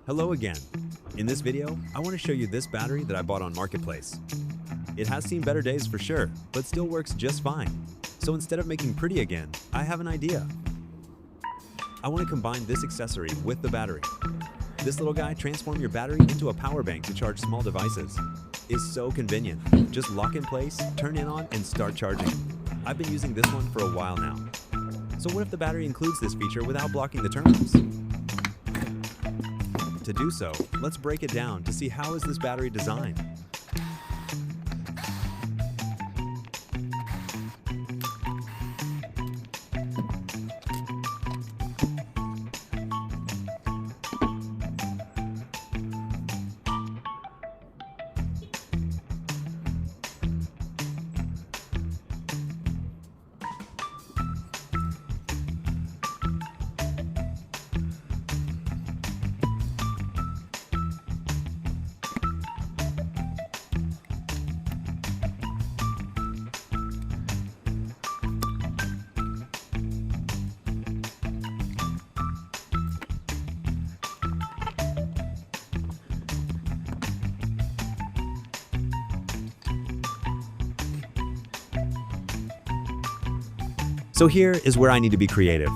Hello again. In this video, I want to show you this battery that I bought on Marketplace. It has seen better days for sure, but still works just fine. So instead of making pretty again, I have an idea. I want to combine this accessory with the battery. This little guy transforms your battery into a power bank to charge small devices. It's so convenient. Just lock in place, turn it on, and start charging. I've been using this one for a while now. So what if the battery includes this feature without blocking the terminals? To do so, let's break it down to see how is this battery designed. So here is where I need to be creative.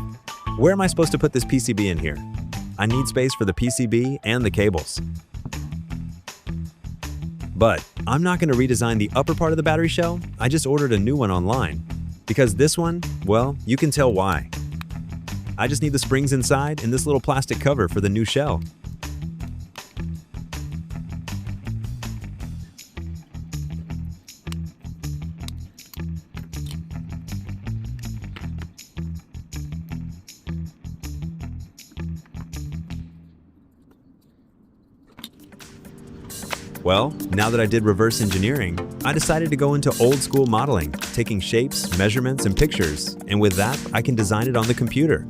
Where am I supposed to put this PCB in here? I need space for the PCB and the cables. But I'm not going to redesign the upper part of the battery shell. I just ordered a new one online. Because this one, well, you can tell why. I just need the springs inside and this little plastic cover for the new shell. Well, now that I did reverse engineering, I decided to go into old school modeling, taking shapes, measurements, and pictures, and with that, I can design it on the computer.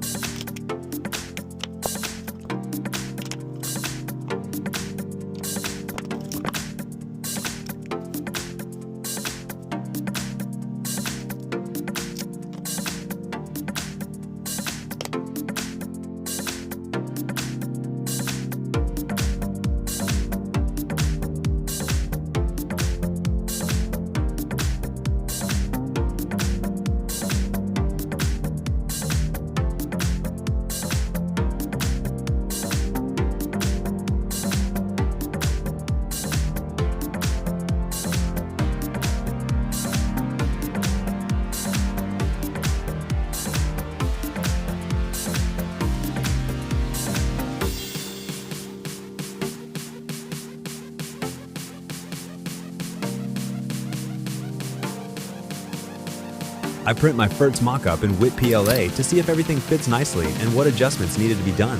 I print my first mock-up in WIT PLA to see if everything fits nicely and what adjustments needed to be done.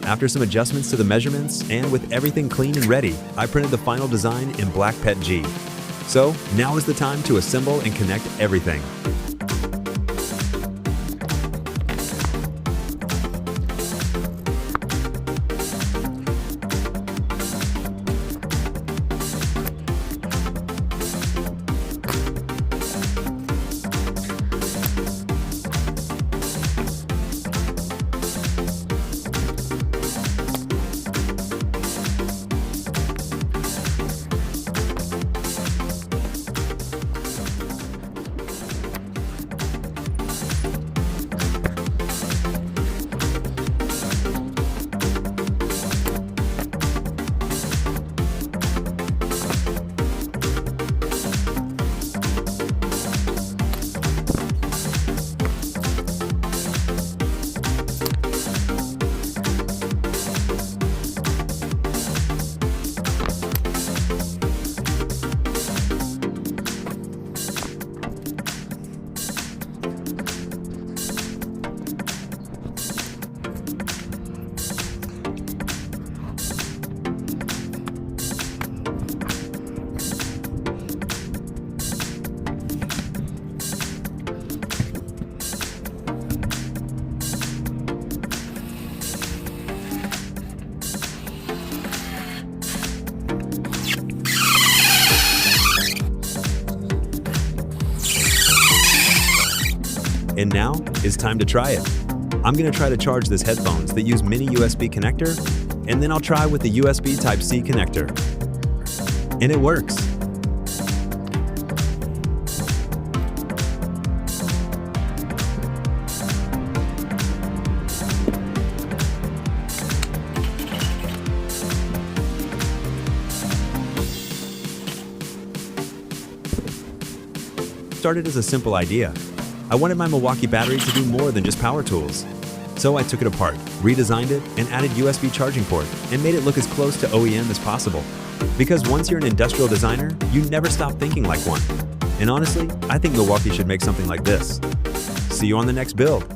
After some adjustments to the measurements, and with everything clean and ready, I printed the final design in Black PET G. So now is the time to assemble and connect everything. And now it's time to try it. I'm gonna try to charge this headphones that use mini USB connector, and then I'll try with the USB Type-C connector. And it works. Started as a simple idea. I wanted my Milwaukee battery to do more than just power tools. So I took it apart, redesigned it, and added USB charging port, and made it look as close to OEM as possible. Because once you're an industrial designer, you never stop thinking like one. And honestly, I think Milwaukee should make something like this. See you on the next build.